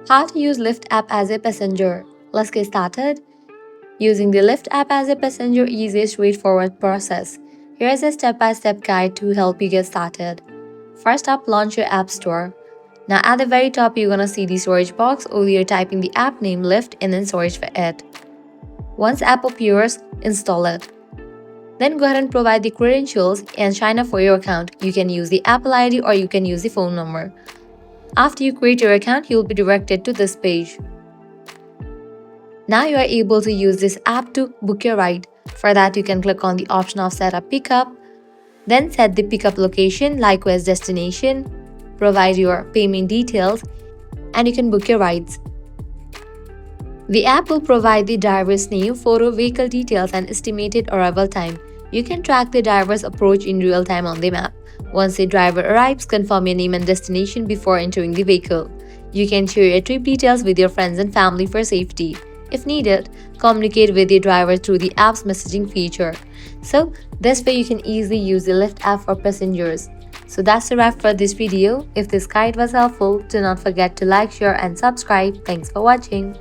How to use Lyft app as a passenger. Let's get started. Using the Lyft app as a passenger is a straightforward process. Here is a step-by-step guide to help you get started. First up, launch your app store. Now at the very top, you're gonna see the storage box, or you're typing the app name Lyft and then search for it. Once app appears, install it. Then go ahead and provide the credentials and sign up for your account. You can use the Apple ID or you can use the phone number. After you create your account, you'll be directed to this page. Now you are able to use this app to book your ride. For that, you can click on the option of set up pickup, then set the pickup location, likewise destination, provide your payment details, and you can book your rides. The app will provide the driver's name, photo, vehicle details, and estimated arrival time. You can track the driver's approach in real time on the map. Once the driver arrives, confirm your name and destination before entering the vehicle. You can share your trip details with your friends and family for safety. If needed, communicate with the driver through the app's messaging feature. So, this way you can easily use the Lyft app for passengers. So that's a wrap for this video. If this guide was helpful, do not forget to like, share, and subscribe. Thanks for watching.